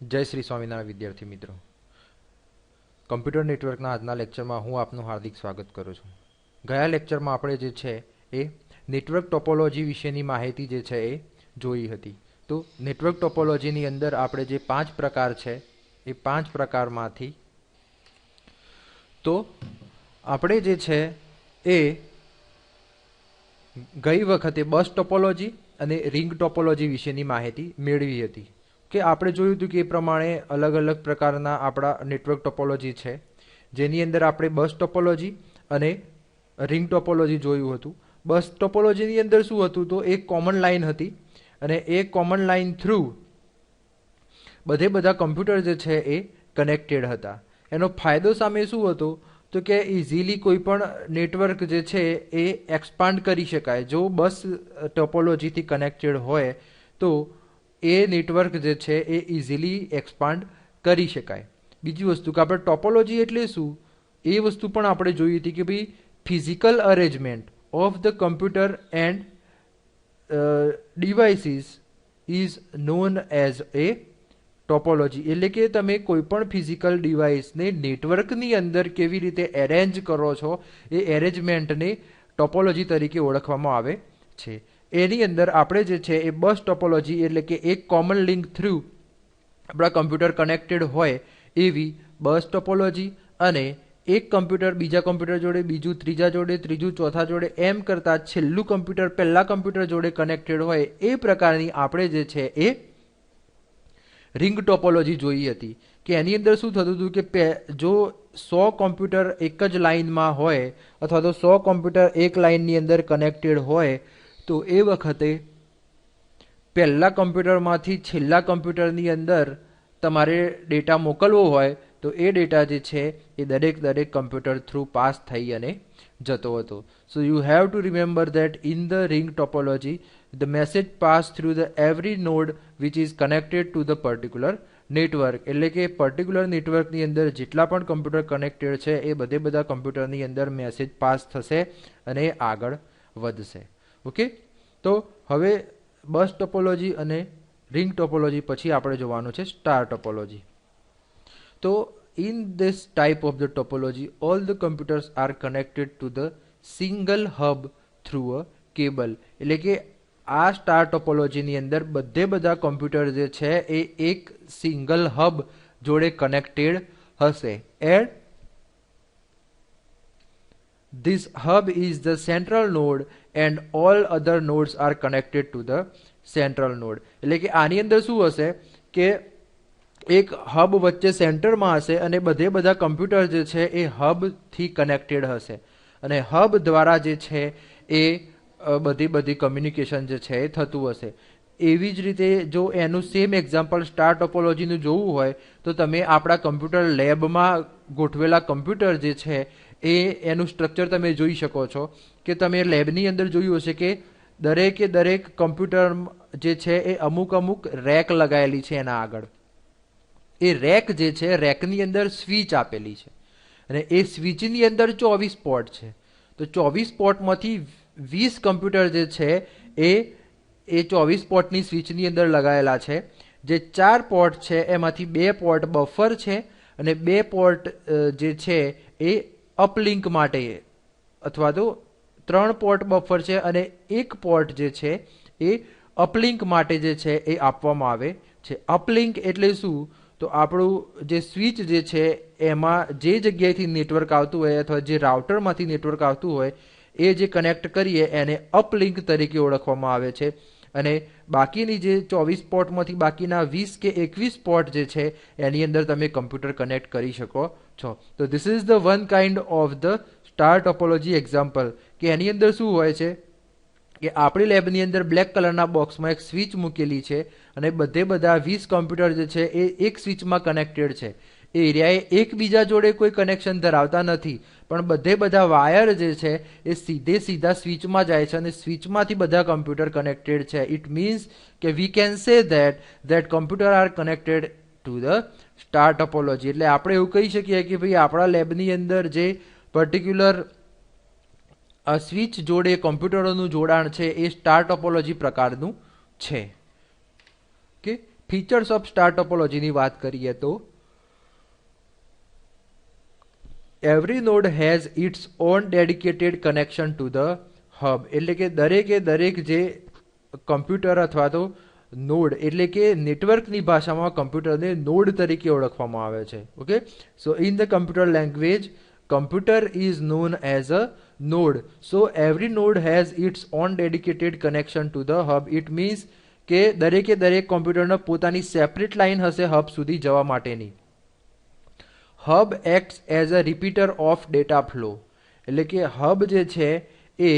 जय श्री स्वामीनारायण विद्यार्थी मित्रों, कम्प्यूटर नेटवर्कना આજના લેક્ચરમાં હું આપનું હાર્દિક સ્વાગત કરું છું। ગયા લેક્ચરમાં આપણે જે છે એ નેટવર્ક ટોપોલોજી વિશેની માહિતી જે છે એ જોઈ હતી। તો નેટવર્ક ટોપોલોજીની અંદર આપણે જે 5 પ્રકાર છે એ 5 પ્રકારમાંથી તો આપણે જે છે એ ગઈ વખતે બસ ટોપોલોજી અને રિંગ ટોપોલોજી વિશેની માહિતી મેળવી હતી કે આપણે જોયું હતું કે એ પ્રમાણે અલગ અલગ પ્રકારના આપણા નેટવર્ક ટોપોલોજી છે, જેની અંદર આપણે બસ ટોપોલોજી અને રિંગ ટોપોલોજી જોયું હતું। બસ ટોપોલોજીની અંદર શું હતું તો એક કોમન લાઇન હતી અને એ કોમન લાઇન થ્રુ બધા કમ્પ્યુટર જે છે એ કનેક્ટેડ હતા। એનો ફાયદો સામે શું હતો તો કે ઇઝીલી કોઈ પણ નેટવર્ક જે છે એ એક્સપાન્ડ કરી શકાય। જો બસ ટોપોલોજીથી કનેક્ટેડ હોય તો એ નેટવર્ક જે છે એ ઇઝીલી એક્સપાન્ડ કરી શકાય। બીજી વસ્તુ કે આપણે ટોપોલોજી એટલે શું એ વસ્તુ પણ આપણે જોઈ હતી કે ભાઈ physical arrangement of the computer and devices is known as a topology. એટલે કે તમે કોઈ પણ ફિઝિકલ ડિવાઇસને નેટવર્કની અંદર કેવી રીતે એરેન્જ કરો છો એ એરેન્જમેન્ટને ટોપોલોજી તરીકે ઓળખવામાં આવે છે। એની અંદર આપણે જે છે એ બસ ટોપોલોજી એટલે કે એક કોમન લિંક થ્રુ આપણા કમ્પ્યુટર કનેક્ટેડ હોય એવી બસ ટોપોલોજી અને એક કમ્પ્યુટર બીજા કમ્પ્યુટર જોડે, બીજું ત્રીજા જોડે, ત્રીજું ચોથા જોડે એમ કરતાં છેલ્લું કમ્પ્યુટર પહેલા કમ્પ્યુટર જોડે કનેક્ટેડ હોય એ પ્રકારની આપણે જે છે એ રિંગ ટોપોલોજી જોઈ હતી કે એની અંદર શું થતું હતું કે જો 100 કમ્પ્યુટર એક જ લાઇનમાં હોય અથવા તો 100 કમ્પ્યુટર એક લાઇનની અંદર કનેક્ટેડ હોય તો એ વખતે પહેલા કમ્પ્યુટરમાંથી છેલ્લા કમ્પ્યુટરની અંદર તમારે ડેટા મોકલવો હોય તો એ ડેટા જે છે એ દરેક કમ્પ્યુટર થ્રુ પાસ થઈ અને જતો હતો। So you have to remember that in the ring topology the message pass through the every node which is connected to the particular network। એટલે કે પર્ટિક્યુલર નેટવર્કની અંદર જેટલા પણ કમ્પ્યુટર કનેક્ટેડ છે એ બધા કમ્પ્યુટરની અંદર મેસેજ પાસ થશે અને આગળ વધશે। ઓકે, તો હવે બસ ટોપોલોજી અને રિંગ ટોપોલોજી પછી આપણે જોવાનું છે સ્ટાર ટોપોલોજી। તો in this type of the topology all the computers are connected to the single hub through a cable। એટલે કે આ સ્ટાર ટોપોલોજીની અંદર બધા કમ્પ્યુટર જે છે એ એક સિંગલ હબ જોડે કનેક્ટેડ હશે and this hub is the central node and all other nodes are connected to the central node। એટલે કે આની અંદર શું હશે કે એક હબ વચ્ચે સેન્ટરમાં હશે અને બધા કમ્પ્યુટર જે છે એ હબથી કનેક્ટેડ હશે અને હબ દ્વારા જે છે એ બધી કમ્યુનિકેશન જે છે એ થતું હશે। એવી જ રીતે જો એનું સેમ એક્ઝામ્પલ સ્ટાર ટોપોલોજીનું જોવું હોય તો તમે આપણા કમ્પ્યુટર લેબમાં ગોઠવેલા કમ્પ્યુટર જે છે એનું સ્ટ્રક્ચર તમે જોઈ શકો છો કે તમે લેબની અંદર જોયું હશે કે દરેક કમ્પ્યુટર જે છે એ અમુક રેક લગાવેલી છે એના આગળ। એ રેક જે છે રેકની અંદર સ્વિચ આપેલી છે અને એ સ્વિચની અંદર 24 પોર્ટ છે। તો 24 પોર્ટમાંથી 20 કમ્પ્યુટર જે છે એ 24 પોર્ટની સ્વિચની અંદર લગાવેલા છે। જે 4 પોર્ટ છે એમાંથી 2 પોર્ટ બફર છે અને 2 પોર્ટ જે છે એ અપલિંક માટે અથવા તો 3 પોર્ટ બફર છે અને 1 પોર્ટ જે છે એ અપલિંક માટે જે છે એ આપવામાં આવે છે। અપલિંક એટલે શું તો આપણું જે સ્વિચ જે છે એમાં જે જગ્યાએથી નેટવર્ક આવતું હોય અથવા જે રાઉટરમાંથી નેટવર્ક આવતું હોય એ જે કનેક્ટ કરીએ એને અપલિંક તરીકે ઓળખવામાં આવે છે અને બાકીની જે 24 પોર્ટમાંથી બાકીના 20 કે 21 પોર્ટ જે છે એની અંદર તમે કમ્પ્યુટર કનેક્ટ કરી શકો છો। તો this is the one kind of the star topology example કે એની અંદર શું હોય છે કે આપણી લેબની અંદર બ્લેક કલરના બોક્સમાં એક સ્વિચ મૂકેલી છે અને બધા 20 કમ્પ્યુટર જે છે એ એક સ્વિચમાં કનેક્ટેડ છે। એ એરિયાએ એકબીજા જોડે કોઈ કનેક્શન ધરાવતા નથી પણ બધા વાયર જે છે એ સીધા સ્વિચમાં જાય છે અને સ્વિચમાંથી બધા કમ્પ્યુટર કનેક્ટેડ છે। ઇટ મીન્સ કે we can say that computer are connected to the star topology. એટલે આપણે એવું કહી શકીએ કે ભાઈ આપણા લેબની અંદર જે પર્ટિક્યુલર સ્વિચ જોડે કમ્પ્યુટરોનું જોડાણ છે એ સ્ટાર ટોપોલોજી પ્રકારનું છે। કે ફીચર્સ ઓફ સ્ટાર ટોપોલોજીની વાત કરીએ તો every node has it's on dedicated connection to the hub, એટલે કે દરેક જે કમ્પ્યુટર અથવા તો નોડ એટલે કે નેટવર્કની ભાષામાં કમ્પ્યુટરને નોડ તરીકે ઓળખવામાં આવે છે. Okay, so in the computer language computer is known as a node. So every node has its own dedicated connection to the hub. It means કે દરેક કોમ્પ્યુટરનો પોતાની સેપરેટ લાઇન હશે હબ સુધી જવા માટેની. Hub acts as a repeater of data flow, એટલે કે hub જે છે એ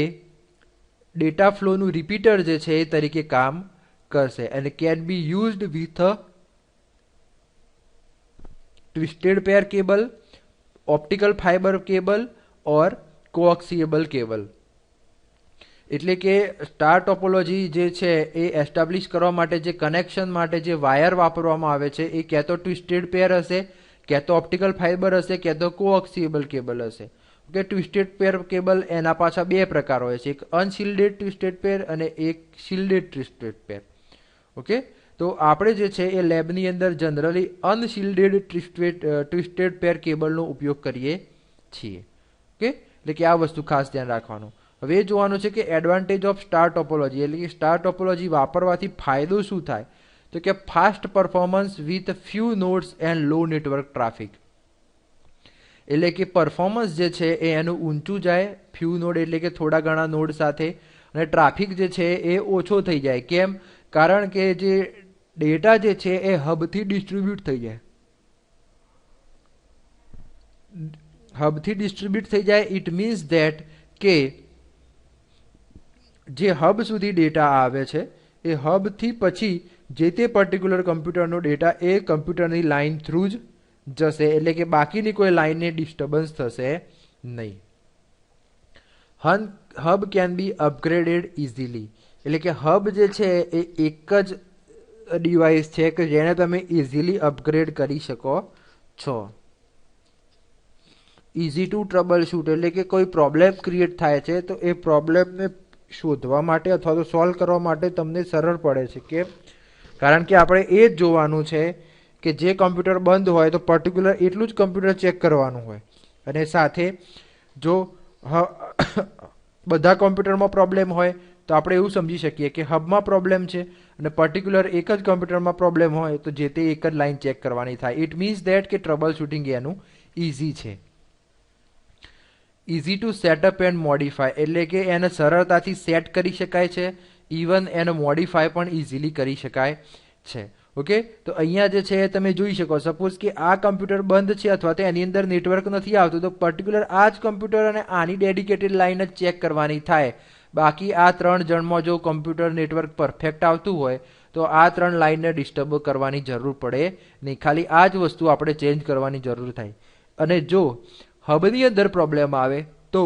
ડેટા ફ્લોનું રિપીટર જે છે એ તરીકે કામ કરશે અને can be used with a twisted pair cable, optical fibre cable or coaxial cable. એટલે કે સ્ટાર ટોપોલોજી જે છે એ એસ્ટાબ્લિશ કરવા માટે જે કનેક્શન માટે જે વાયર વાપરવામાં આવે છે એ ક્યાં તો ટ્વિસ્ટેડ પેર હશે, ક્યાં તો ઓપ્ટિકલ ફાઇબર હશે, ક્યાં તો કોએક્સિયેબલ કેબલ હશે. ઓકે, ટ્વિસ્ટેડ પેર કેબલ એના પાછા બે પ્રકાર હોય છે, એક અનશિલ્ડેડ ટ્વિસ્ટેડ પેર અને એક શિલ્ડેડ ટ્વિસ્ટેડ પેર. ઓકે, તો આપણે જે છે એ લેબની અંદર જનરલી અનશિલ્ડેડ ટ્વિસ્ટેડ પેર કેબલનો ઉપયોગ કરીએ છીએ. ઓકે, એટલે કે આ વસ્તુ ખાસ ધ્યાન રાખવાનું. હવે એ જોવાનું છે કે એડવાન્ટેજ ઓફ સ્ટાર ટોપોલોજી, એટલે કે સ્ટાર ટોપોલોજી વાપરવાથી ફાયદો શું થાય, તો કે fast performance with few nodes and low network traffic. એટલે કે પરફોર્મન્સ જે છે એ એનું ઊંચું જાય ફ્યુ નોડ એટલે કે થોડા ઘણા નોડ સાથે, અને ટ્રાફિક જે છે એ ઓછો થઈ જાય. કેમ? કારણ કે જે ડેટા જે છે એ હબથી ડિસ્ટ્રીબ્યુટ થઈ જાય. હબથી ડિસ્ટ્રીબ્યુટ થઈ જાય ઇટ મીન્સ ધેટ કે જે હબ સુધી ડેટા આવે છે એ હબથી પછી જે તે પર્ટિક્યુલર કમ્પ્યુટરનો ડેટા એ કમ્પ્યુટરની લાઇન થ્રુ જ જશે, એટલે કે બાકીની કોઈ લાઇનને ડિસ્ટર્બન્સ થશે નહીં. Hub can be upgraded easily, એટલે કે હબ જે છે એ એક જ ડિવાઇસ છે કે જેને તમે ઇઝીલી અપગ્રેડ કરી શકો છો. ઇઝી ટુ ટ્રબલ શૂટ, એટલે કે કોઈ પ્રોબ્લેમ ક્રિએટ થાય છે તો એ પ્રોબ્લેમને શોધવા માટે અથવા તો સોલ્વ કરવા માટે તમને સરળ પડે છે. કેમ? કારણ કે આપણે એ જ જોવાનું છે કે જે કમ્પ્યુટર બંધ હોય તો પર્ટિક્યુલર એટલું જ કમ્પ્યુટર ચેક કરવાનું હોય, અને સાથે જો બધા કમ્પ્યુટરમાં પ્રોબ્લેમ હોય તો આપણે એવું સમજી શકીએ કે હબમાં પ્રોબ્લેમ છે અને પર્ટિક્યુલર એક જ કમ્પ્યુટરમાં પ્રોબ્લેમ હોય તો જે તે એક જ લાઇન ચેક કરવાની થાય. ઇટ મીન્સ ધેટ કે ટ્રબલ શૂટિંગ એનું ઇઝી છે. Easy to setup and modify, એટલે કે એને સરળતાથી સેટ કરી શકાય છે, ઇવન એને મોડિફાય પણ ઇઝીલી કરી શકાય છે. ઓકે, તો અહીંયા જે છે તમે જોઈ શકો, સપોઝ કે આ કમ્પ્યુટર બંધ છે અથવા તો એની અંદર નેટવર્ક નથી આવતું, તો પર્ટિક્યુલર આ જ કમ્પ્યુટર અને આની ડેડિકેટેડ લાઇન જ ચેક કરવાની થાય. બાકી આ 3 જણમાં જો કમ્પ્યુટર નેટવર્ક પરફેક્ટ આવતું હોય તો આ 3 લાઇનને ડિસ્ટર્બ કરવાની જરૂર પડે નહીં, ખાલી આ જ વસ્તુ આપણે ચેન્જ કરવાની જરૂર થાય. અને જો હબની અંદર પ્રોબ્લેમ આવે તો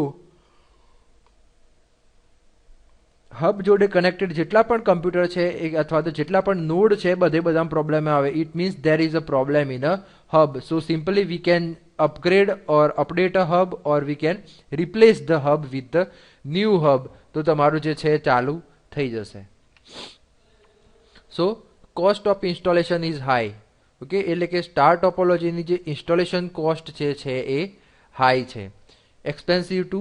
હબ જોડે કનેક્ટેડ જેટલા પણ કમ્પ્યુટર છે અથવા તો જેટલા પણ નોડ છે બધામાં પ્રોબ્લેમ આવે. It means there is a problem in a hub. So simply we can upgrade or update a hub or we can replace the hub with the new hub. તો તમારું જે છે ચાલુ થઈ જશે. So cost of installation is high. Okay, એટલે કે star ટોપોલોજીની જે ઇન્સ્ટોલેશન કોસ્ટ છે એ હાઈ છે. એક્સપેન્સિવ ટુ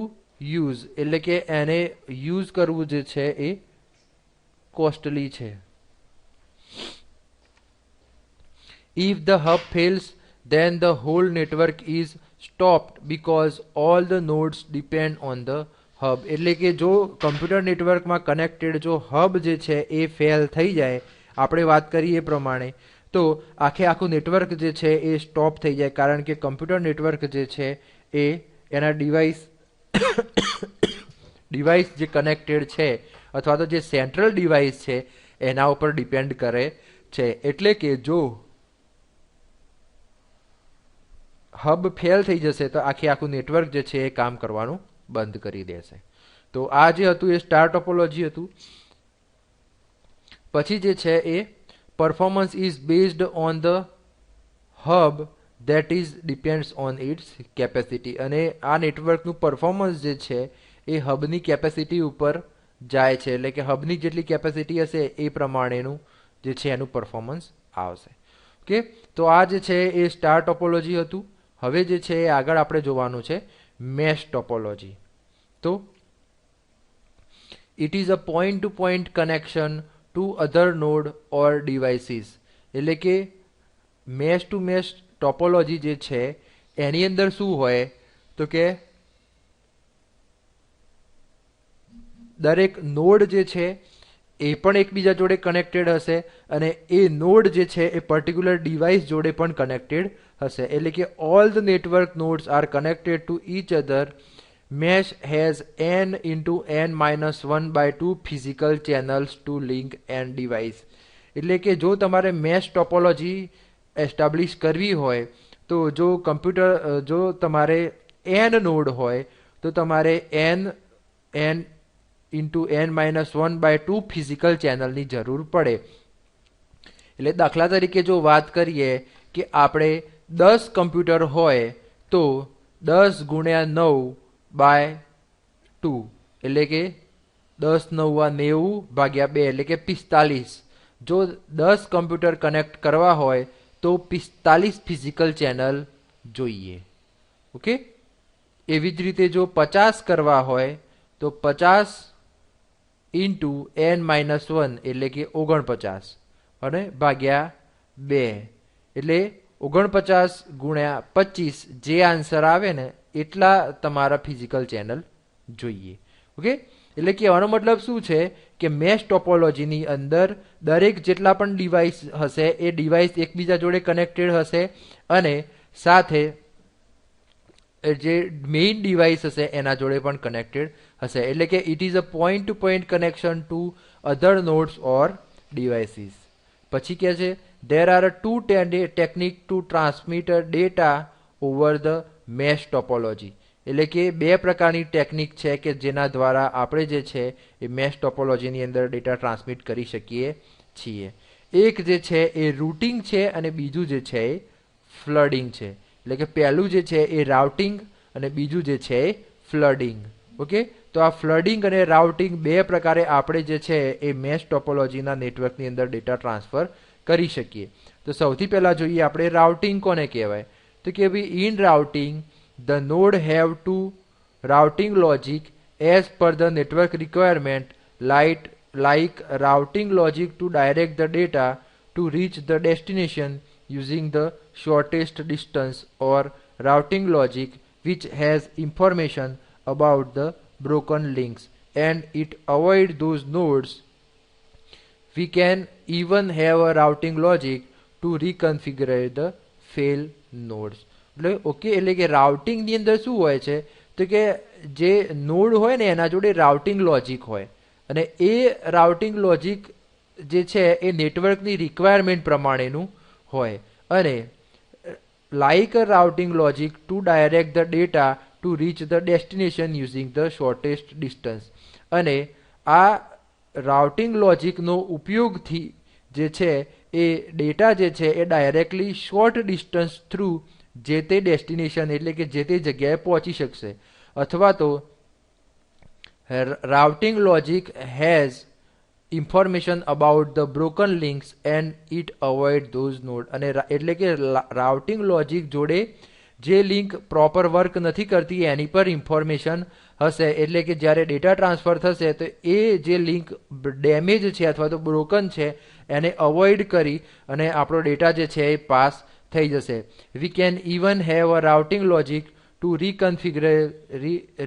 યુઝ, એટલે કે એને યુઝ કરવું જે છે એ કોસ્ટલી છે. If the hub fails then the whole network is stopped because all the nodes depend on the hub. એટલે કે જો કમ્પ્યુટર નેટવર્કમાં કનેક્ટેડ જો હબ જે છે એ ફેલ થઈ જાય, આપણે વાત કરીએ એ પ્રમાણે, તો આખું નેટવર્ક જે છે એ સ્ટોપ થઈ જાય, કારણ કે કમ્પ્યુટર નેટવર્ક જે છે એ એના ડિવાઇસ જે કનેક્ટેડ છે અથવા તો જે સેન્ટ્રલ ડિવાઇસ છે એના ઉપર ડિપેન્ડ કરે છે. એટલે કે જો હબ ફેલ થઈ જશે તો આખું નેટવર્ક જે છે એ કામ કરવાનું બંધ કરી દેશે. તો આ જે હતું એ સ્ટાર ટોપોલોજી હતું. પછી જે છે એ performance is based on the hub that is depends on its capacity, અને આ નેટવર્કનું પરફોર્મન્સ જે છે એ હબની કેપેસિટી ઉપર જાય છે. એટલે કે હબની જેટલી કેપેસિટી હશે એ પ્રમાણેનું જે છે એનું પરફોર્મન્સ આવશે. ઓકે, તો આ જે છે એ સ્ટાર ટોપોલોજી હતું. હવે જે છે એ આગળ આપણે જોવાનું છે મેશ ટોપોલોજી. તો it is a point to point connection to other node or devices. એટલે કે મેશ ટુ મેશ ટોપોલોજી જે છે એની અંદર શું હોય તો કે દરેક નોડ જે છે એ પણ એકબીજા જોડે કનેક્ટેડ હશે અને એ નોડ જે છે એ પર્ટિક્યુલર ડિવાઇસ જોડે પણ કનેક્ટેડ હશે. એટલે કે all the network nodes are connected to each other. Mesh has n into n-1/2 physical channels to link and device. એટલે કે જો તમારે મેશ ટોપોલોજી એસ્ટાબ્લિશ કરવી હોય તો જો તમારે n નોડ હોય તો તમારે n into n-1/2 ફિઝિકલ ચેનલની જરૂર પડે. એટલે દાખલા તરીકે જો વાત કરીએ કે આપણે 10 કમ્પ્યુટર હોય તો 10 ગુણ્યા 9/2 એટલે કે 10 9 90 ભાગ્યા 2 એટલે કે 45. જો 10 કમ્પ્યુટર કનેક્ટ કરવા હોય તો 45 ફિઝિકલ ચેનલ જોઈએ. ઓકે, એવી જ રીતે જો 50 કરવા હોય તો 50 ઇન્ટુ n-1 એટલે કે 49 અને ભાગ્યા 2 એટલે 49 ગુણ્યા 25 જે આન્સર આવે ને એટલા તમારા ફિઝિકલ ચેનલ જોઈએ. ઓકે, એટલે કહેવાનો મતલબ શું છે કે મેશ ટોપોલોજીની અંદર દરેક જેટલા પણ ડિવાઇસ હશે એ ડિવાઇસ એકબીજા જોડે કનેક્ટેડ હશે અને સાથે જે મેઇન ડિવાઇસ હશે એના જોડે પણ કનેક્ટેડ હશે. એટલે કે it is a point to point connection to other nodes or devices. પછી કહે છે there are two techniques to transmit data over the mesh topology. એટલે કે બે પ્રકારની ટેકનિક છે કે જેના દ્વારા આપણે જે છે એ મેશ ટોપોલોજીની અંદર ડેટા ટ્રાન્સમિટ કરી શકીએ છીએ. એક જે છે એ રૂટિંગ છે અને બીજું જે છે એ ફ્લડિંગ છે. એટલે કે પહેલું જે છે એ રાઉટિંગ અને બીજું જે છે એ ફ્લડિંગ. ઓકે, તો આ ફ્લડિંગ અને રાઉટિંગ બે પ્રકારે આપણે જે છે એ મેશ ટોપોલોજીના નેટવર્કની અંદર ડેટા ટ્રાન્સફર કરી શકીએ. તો સૌથી પહેલા જોઈએ આપણે રાઉટિંગ કોને કહેવાય. તો કે ભાઈ in routing the node have to routing logic as per the network requirement like routing logic to direct the data to reach the destination using the shortest distance, or routing logic which has information about the broken links and it avoid those nodes. We can even have a routing logic to reconfigure the fail nodes. એટલે કે routing ની અંદર શું હોય છે તો કે જે નોડ હોય ને એના જોડે રાઉટિંગ લોજિક હોય અને એ રાઉટિંગ લોજિક જે છે એ નેટવર્કની રિક્વાયરમેન્ટ પ્રમાણેનું હોય અને like a routing logic to direct the data to reach the destination using the shortest distance. અને આ રાઉટિંગ લોજિકનો ઉપયોગથી જે છે એ ડેટા જે છે એ ડાયરેક્ટલી શોર્ટ ડિસ્ટન્સ થ્રુ જે તે ડેસ્ટિનેશન એટલે કે જે તે જગ્યાએ પહોંચી શકશે. અથવા તો routing logic has information about the broken links and it avoid those node. અને એટલે કે રાઉટિંગ લોજિક જોડે જે લિંક પ્રોપર વર્ક નથી કરતી એની પર ઇન્ફોર્મેશન હશે. એટલે કે જ્યારે ડેટા ટ્રાન્સફર થશે તો એ જે લિંક ડેમેજ છે અથવા તો બ્રોકન છે એને અવોઇડ કરી અને આપણો ડેટા જે છે એ પાસ થઈ જશે. We can even have a routing logic to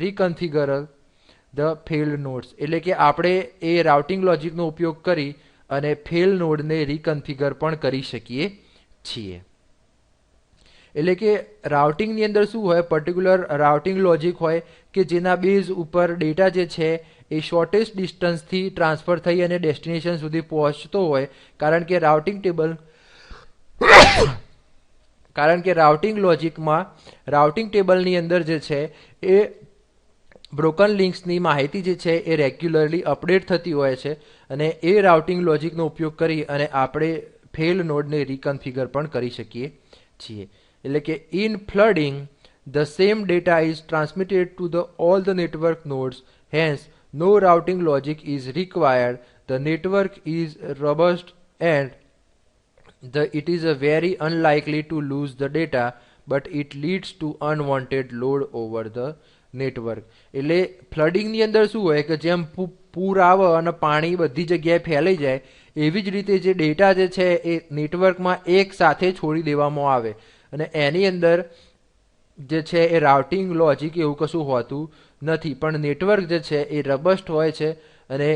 reconfigure the failed nodes. એટલે કે આપણે એ રાઉટિંગ લોજિકનો ઉપયોગ કરી અને ફેલ નોડને રીકન્ફિગર પણ કરી શકીએ છીએ. એટલે કે રાઉટિંગની અંદર શું હોય, પર્ટિક્યુલર રાઉટિંગ લોજિક હોય કે જેના બેઝ ઉપર ડેટા જે છે એ શોર્ટેસ્ટ ડિસ્ટન્સથી ટ્રાન્સફર થઈ અને ડેસ્ટિનેશન સુધી પહોંચતો હોય. કારણ કે રાઉટિંગ લોજિકમાં રાઉટિંગ ટેબલની અંદર જે છે એ બ્રોકન લિંક્સની માહિતી જે છે એ રેગ્યુલરલી અપડેટ થતી હોય છે અને એ રાઉટિંગ લોજિકનો ઉપયોગ કરી અને આપણે ફેલ નોડને રીકન્ફિગર પણ કરી શકીએ છીએ. એટલે કે in flooding the same data is transmitted to the all the network nodes, hence no routing logic is required. The network is robust and it is a very unlikely to lose the data, but it leads to unwanted load over the network. એટલે ફ્લડિંગની અંદર શું હોય કે જેમ પૂર આવે અને પાણી બધી જગ્યાએ ફેલાઈ જાય, એવી જ રીતે જે ડેટા જે છે એ નેટવર્કમાં એક સાથે છોડી દેવામાં આવે અને એની અંદર જે છે એ રાઉટિંગ લોજિક એવું કશું હોતું નથી, પણ નેટવર્ક જે છે એ રબસ્ટ હોય છે અને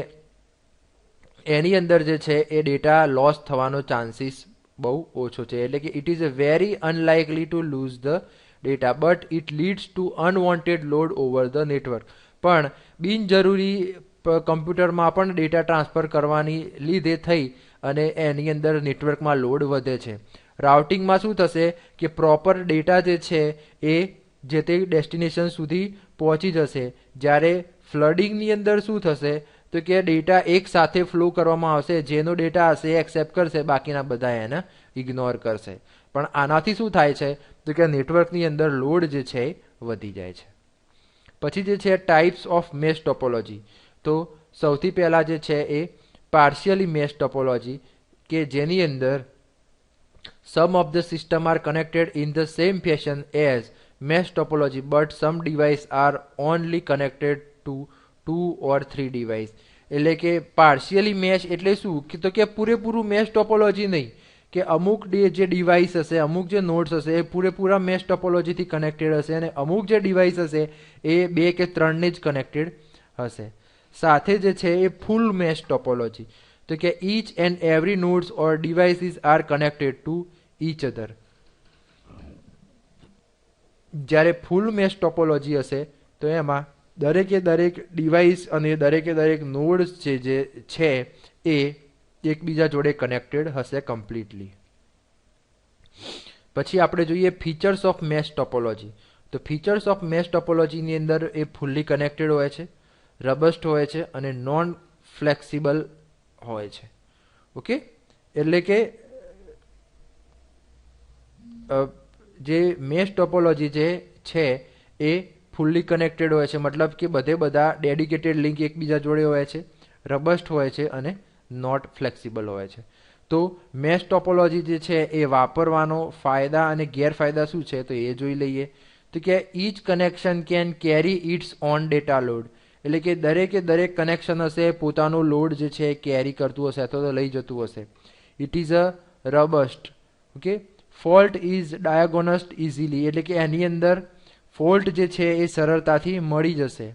એની અંદર જે છે એ ડેટા લોસ થવાનો ચાન્સીસ બહુ ઓછો છે. એટલે કે it is a very unlikely to lose the data, but it leads to unwanted load over the network. પણ બિનજરૂરી કમ્પ્યુટરમાં પણ ડેટા ટ્રાન્સફર કરવાની લીધે થઈ અને એની અંદર નેટવર્કમાં લોડ વધે છે. રાઉટિંગમાં શું થશે કે પ્રોપર ડેટા જે છે એ જે તે ડેસ્ટિનેશન સુધી પહોંચી જશે, જ્યારે ફ્લડિંગની અંદર શું થશે તો કે ડેટા એક સાથે ફ્લો કરવામાં આવશે, જેનો ડેટા હશે એ એક્સેપ્ટ કરશે, બાકીના બધા એને ઇગ્નોર કરશે. પણ આનાથી શું થાય છે તો કે નેટવર્કની અંદર લોડ જે છે વધી જાય છે. પછી જે છે ટાઈપ્સ ઓફ મેશ ટોપોલોજી. તો સૌથી પહેલાં જે છે એ પાર્શિયલી મેશ ટોપોલોજી, કે જેની અંદર some of the system are connected in the same fashion as mesh topology, but some devices are only connected to 2 or 3 device. એટલે કે પાર્શિયલી મેશ એટલે શું કે તો કે પૂરેપૂરું મેશ ટોપોલોજી નહીં, કે અમુક જે ડિવાઇસ હશે, અમુક જે નોડ્સ હશે એ પૂરેપૂરા મેશ ટોપોલોજીથી કનેક્ટેડ હશે અને અમુક જે ડિવાઇસ હશે એ 2 કે 3ને જ કનેક્ટેડ હશે. સાથે જે છે એ ફૂલ મેશ ટોપોલોજી, તો કે each and every nodes or devices are connected to each other. જ્યારે ફૂલ મેશ ટોપોલોજી હશે તો એમાં દરેકે દરેક ડિવાઇસ અને દરેકે દરેક નોડ્સ જે છે એ એકબીજા જોડે કનેક્ટેડ હશે કમ્પ્લીટલી. પછી આપણે જોઈએ ફીચર્સ ઓફ મેશ ટોપોલોજી. તો ફીચર્સ ઓફ મેશ ટોપોલોજીની અંદર એ ફૂલ્લી કનેક્ટેડ હોય છે, રબસ્ટ હોય છે અને નોન ફ્લેક્સિબલ હોય છે. ઓકે, એટલે કે જે મેશ ટોપોલોજી જે છે એ ફૂલ્લી કનેક્ટેડ હોય છે, મતલબ કે બધા ડેડિકેટેડ લિંક એકબીજા જોડે હોય છે, રબસ્ટ હોય છે અને નોટ ફ્લેક્સિબલ હોય છે. તો મેશ ટોપોલોજી જે છે એ વાપરવાનો ફાયદા અને ગેરફાયદા શું છે તો એ જોઈ લઈએ. તો કે each connection can carry its own data load, એટલે કે દરેકે દરેક કનેક્શન હશે પોતાનો લોડ જે છે કેરી કરતું હશે અથવા તો લઈ જતું હશે. It is a robust. Okay, fault is diagnosed easily, એટલે કે એની અંદર ફોલ્ટ જે છે એ સરળતાથી મળી જશે.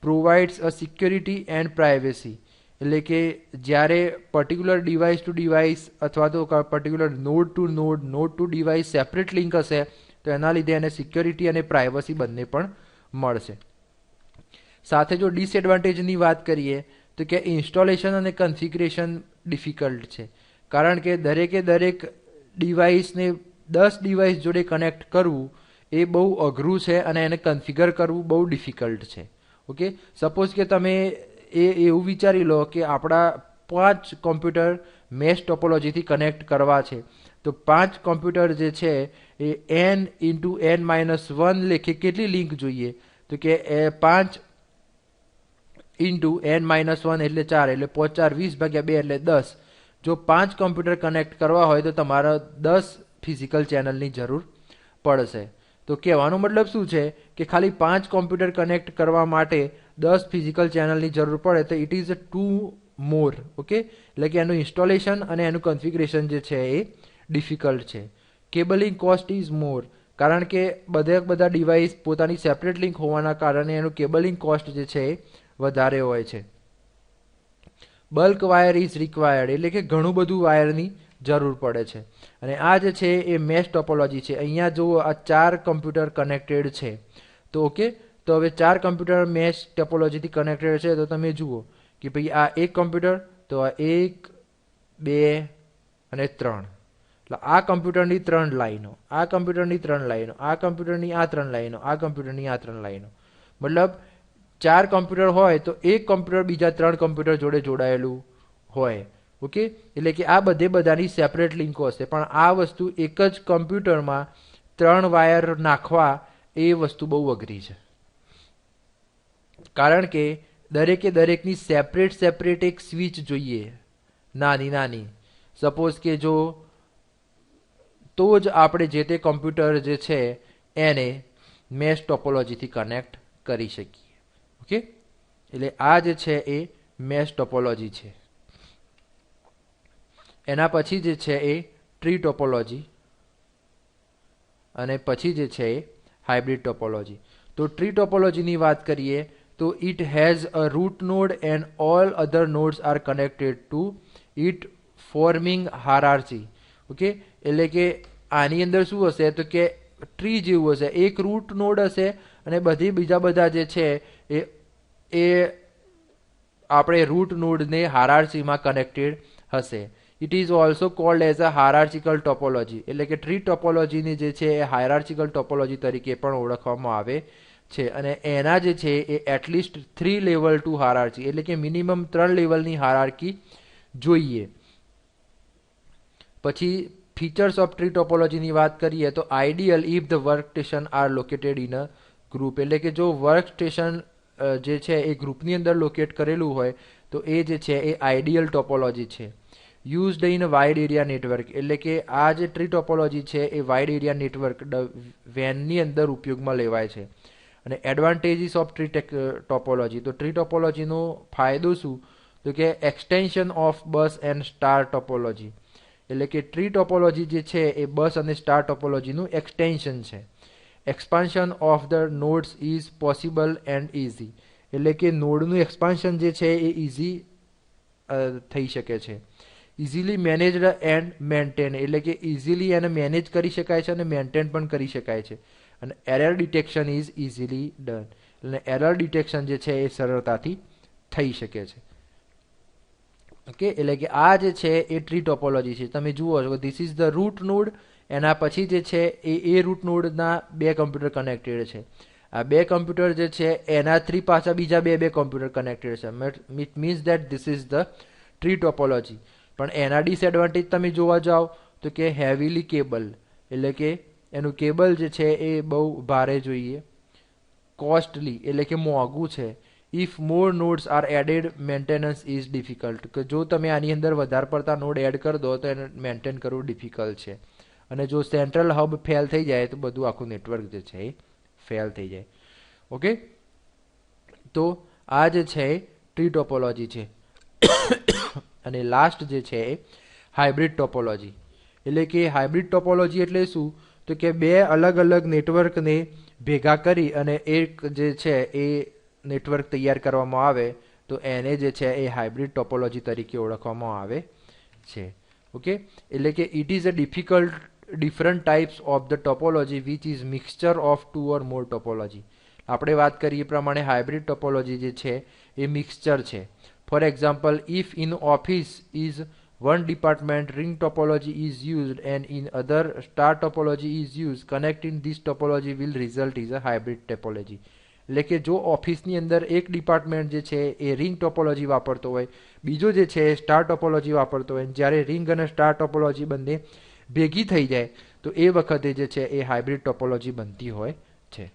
Provides a security and privacy, એટલે કે જ્યારે પર્ટિક્યુલર ડિવાઇસ ટુ ડિવાઇસ અથવા તો particular node to node, node to device separate link હશે તો એના લીધે એને સિક્યોરિટી અને પ્રાઇવસી બંને પણ મળશે. સાથે જો ડિસએડવાન્ટેજની વાત કરીએ તો કે ઇન્સ્ટોલેશન અને કન્ફિગરેશન ડિફિકલ્ટ છે, કારણ કે દરેકે દરેક ડિવાઇસને 10 ડિવાઇસ જોડે કનેક્ટ કરવું એ બહુ અઘરું છે અને એને કન્ફિગર કરવું બહુ ડિફિકલ્ટ છે. ઓકે, સપોઝ કે તમે એવું વિચારી લો કે આપણા 5 કોમ્પ્યુટર મેશ ટોપોલોજીથી કનેક્ટ કરવા છે, તો 5 કોમ્પ્યુટર જે છે એ n×n-1 લેખે કેટલી લિંક જોઈએ તો કે 5 × n-1 એટલે 4, એટલે 5 4 20/2 એટલે 10. જો 5 કોમ્પ્યુટર કનેક્ટ કરવા હોય તો તમારે 10 ફિઝિકલ ચેનલની જરૂર પડશે. તો કહેવાનો મતલબ શું છે કે ખાલી 5 કોમ્પ્યુટર કનેક્ટ કરવા માટે 10 ફિઝિકલ ચેનલની જરૂર પડે તો it is too more. Okay, એટલે કે એનું ઇન્સ્ટોલેશન અને એનું કન્ફિગરેશન જે છે એ ડિફિકલ્ટ છે. કેબલિંગ કોસ્ટ ઇઝ મોર, કારણ કે બધા ડિવાઇસ પોતાની સેપરેટ લિંક હોવાના કારણે એનું કેબલિંગ કોસ્ટ જે છે એ વધારે હોય છે. બલ્ક વાયર ઇઝ રિક્વાયર્ડ, એટલે કે ઘણું બધું વાયરની જરૂર પડે છે. અને આ જે છે એ મેશ ટોપોલોજી છે. અહીંયા જો આ 4 કમ્પ્યુટર કનેક્ટેડ છે તો ઓકે, તો હવે 4 કમ્પ્યુટર મેશ ટોપોલોજીથી કનેક્ટેડ છે તો તમે જુઓ કે ભાઈ આ એક કમ્પ્યુટર, તો આ 1 2 અને 3, એટલે આ કમ્પ્યુટરની 3 લાઈનો, આ કમ્પ્યુટરની 3 લાઈનો, આ કમ્પ્યુટરની આ 3 લાઈનો, આ કમ્પ્યુટરની આ 3 લાઈનો, મતલબ 4 કમ્પ્યુટર હોય તો એક કમ્પ્યુટર બીજા 3 કમ્પ્યુટર જોડે જોડાયેલું હોય. ઓકે, એટલે કે આ બધાની સેપરેટ લિંકો હશે, પણ આ વસ્તુ એક જ કમ્પ્યુટરમાં 3 વાયર નાખવા એ વસ્તુ બહુ અઘરી છે, કારણ કે દરેકે દરેકની સેપરેટ એક સ્વિચ જોઈએ નાની. સપોઝ કે જો તો જ આપણે જે તે કમ્પ્યુટર જે છે એને મેશ ટોપોલોજીથી કનેક્ટ કરી શકીએ. ઓકે, એટલે આ જે છે એ મેશ ટોપોલોજી છે. એના પછી જે છે એ ટ્રી ટોપોલોજી અને પછી જે છે એ હાઇબ્રિડ ટોપોલોજી. તો ટ્રી ટોપોલોજીની વાત કરીએ તો it has a root node and all other nodes are connected to it forming hierarchy. Okay, એટલે કે આની અંદર શું હશે તો કે ટ્રી જેવું હશે, એક રૂટ નોડ હશે અને બીજા બધા જે છે એ આપણે રૂટ નોડને હાયરાર્ચીમાં કનેક્ટેડ હશે. It is also called as a hierarchical topology, એટલે કે ટ્રી ટોપોલોજીની જે છે એ હાયરાર્ચિકલ ટોપોલોજી તરીકે પણ ઓળખવામાં આવે છે. અને એના જે છે એ એટલીસ્ટ 3 લેવલ ટુ હાયરાર્ચી, એટલે કે મિનિમમ 3 લેવલની હાયરાર્કી જોઈએ. પછી ફીચર્સ ઓફ ટ્રી ટોપોલોજીની વાત કરીએ તો ideal if the work station are located in a group, એટલે કે જો વર્ક સ્ટેશન જે છે એ ગ્રુપની અંદર લોકેટ કરેલું હોય તો એ જે છે એ આઈડિયલ ટોપોલોજી છે. Used in wide area network, એટલે કે આ જે ટ્રી ટોપોલોજી છે એ વાઇડ એરિયા નેટવર્ક વેનની અંદર ઉપયોગમાં લેવાય છે. અને એડવાન્ટેજીસ ઓફ ટ્રી ટોપોલોજી, તો ટ્રી ટોપોલોજીનો ફાયદો શું તો કે extension of bus and star topology, એટલે કે ટ્રી ટોપોલોજી જે છે એ બસ અને સ્ટાર ટોપોલોજીનું એક્સટેન્શન છે. Expansion of the nodes is possible and easy, એટલે કે નોડનું એક્સપાન્શન જે છે એ ઇઝી થઈ શકે છે. ઇઝીલી મેનેજડ એન્ડ મેન્ટેન, એટલે કે ઇઝીલી એને મેનેજ કરી શકાય છે અને મેન્ટેન પણ કરી શકાય છે. અને error detection is easily done, એટલે એરર ડિટેક્શન જે છે એ સરળતાથી થઈ શકે છે. ઓકે, એટલે કે આ જે છે એ ટ્રી ટોપોલોજી છે. તમે જુઓ છો this is the root node, એના પછી જે છે એ રૂટ નોડના 2 કમ્પ્યુટર કનેક્ટેડ છે. આ 2 કમ્પ્યુટર જે છે એના 3 પાછા બીજા 2 કમ્પ્યુટર કનેક્ટેડ છે. It means that this is the tree topology. પણ એના ડિસએડવાન્ટેજ તમે જોવા જાઓ તો કે હેવીલી કેબલ, એટલે કે એનું કેબલ જે છે એ બહુ ભારે જોઈએ. કોસ્ટલી, એટલે કે મોંઘું છે. If more nodes are added maintenance is difficult, કે જો તમે આની અંદર વધારે પડતા નોડ એડ કરી દો તો એને મેન્ટેન કરવું ડિફિકલ્ટ છે. અને જો સેન્ટ્રલ હબ ફેલ થઈ જાય તો બધું આખું નેટવર્ક જે છે એ ફેલ થઈ જાય. ઓકે, તો આ જે છે ટ્રી ટોપોલોજી છે. અને લાસ્ટ જે છે એ હાઇબ્રિડ ટોપોલોજી, એટલે કે હાઇબ્રિડ ટોપોલોજી એટલે શું તો કે 2 અલગ અલગ નેટવર્કને ભેગા કરી અને એક જે છે એ નેટવર્ક તૈયાર કરવામાં આવે તો એને જે છે એ હાઇબ્રિડ ટોપોલોજી તરીકે ઓળખવામાં આવે છે. ઓકે, એટલે કે it is a different types of the topology which is mixture of 2 or more topology. આપણે વાત કરીએ એ પ્રમાણે હાઇબ્રિડ ટોપોલોજી જે છે એ મિક્સચર છે. For example, if in office is one department, ring topology is used and in other star topology is used, connecting this topology will result is a hybrid topology. એટલે કે જો ઓફિસની અંદર એક department જે છે એ રિંગ ટોપોલોજી વાપરતો હોય, બીજો જે છે સ્ટાર ટોપોલોજી વાપરતો હોય, જ્યારે રિંગ અને સ્ટાર ટોપોલોજી બંને ભેગી થઈ જાય તો એ વખતે જે છે એ હાઇબ્રિડ ટોપોલોજી બનતી હોય છે.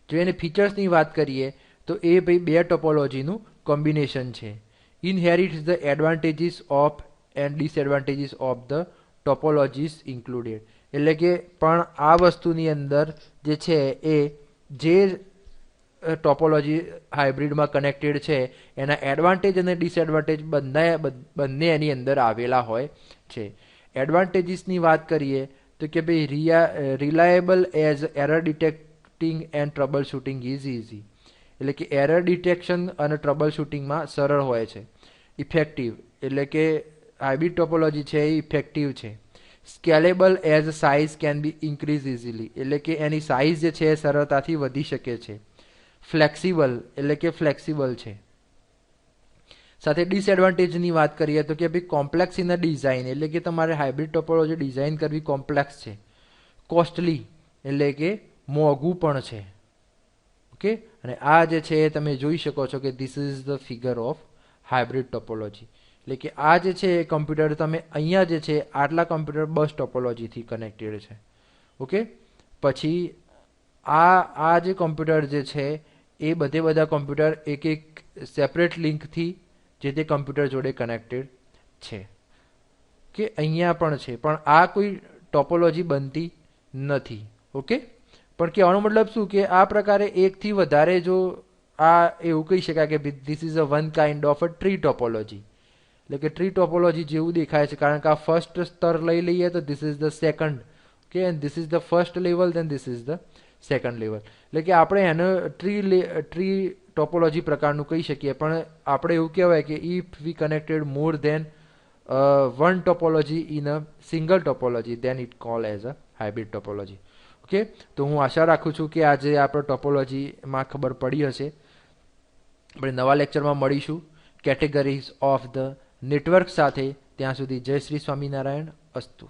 જો એને ફીચર્સની વાત કરીએ તો એ ભાઈ 2 ટોપોલોજીનું કોમ્બિનેશન છે. Inherits the advantages of and disadvantages of the topologies included, એટલે કે પણ આ વસ્તુની અંદર જે છે એ જે ટોપોલોજી હાઇબ્રિડમાં કનેક્ટેડ છે એના એડવાન્ટેજ અને ડિસએડવાન્ટેજ બંને એની અંદર આવેલા હોય છે. એડવાન્ટેજીસની વાત કરીએ તો કે ભાઈ reliable as error detecting and troubleshooting is easy, એટલે કે એરર ડિટેક્શન અને ટ્રબલ શૂટિંગમાં સરળ હોય છે. ઇફેક્ટિવ, એટલે કે હાઇબ્રિડ ટોપોલોજી છે એ ઇફેક્ટિવ છે. Scalable as size can be increase easily, એટલે કે એની સાઇઝ જે છે એ સરળતાથી વધી શકે છે. ફ્લેક્સિબલ, એટલે કે ફ્લેક્સિબલ છે. સાથે ડિસએડવાન્ટેજની વાત કરીએ તો કે ભાઈ કોમ્પ્લેક્સ ઇન ડિઝાઇન, એટલે કે તમારે હાઇબ્રિડ ટોપોલોજી ડિઝાઇન કરવી કોમ્પ્લેક્સ છે. કોસ્ટલી, એટલે કે મોંઘું પણ છે. ઓકે, અને આ જે છે એ તમે જોઈ શકો છો કે this is the figure of hybrid topology, એટલે કે આ જે છે એ કમ્પ્યુટર તમે અહીંયા જે છે આટલા કમ્પ્યુટર બસ ટોપોલોજીથી કનેક્ટેડ છે. ઓકે, પછી આ જે કમ્પ્યુટર જે છે એ બધા કમ્પ્યુટર એક સેપરેટ લિંકથી જે તે કમ્પ્યુટર જોડે કનેક્ટેડ છે. કે અહીંયા પણ છે, પણ આ કોઈ ટોપોલોજી બનતી નથી. ઓકે, પણ કહેવાનો મતલબ શું કે આ પ્રકારે એકથી વધારે જો આ એવું કહી શકાય કે this is a one kind of a tree topology, એટલે કે ટ્રી ટોપોલોજી જેવું દેખાય છે, કારણ કે આ ફર્સ્ટ સ્તર લઈ લઈએ તો this is the second, okay, and this is the first level, then this is the second level. એટલે કે આપણે એને ટ્રી ટોપોલોજી પ્રકારનું કહી શકીએ, પણ આપણે એવું કહેવાય કે if we connected more than one topology in a single topology then it call as a hybrid topology. Okay, તો હું આશા રાખું છું કે આજે આપણે ટોપોલોજીમાં ખબર પડી હશે. આપણે નવા લેક્ચરમાં મળીશું કેટેગરીઝ ઓફ ધ નેટવર્ક સાથે. ત્યાં સુધી જય શ્રી સ્વામિનારાયણ. અસ્તુ.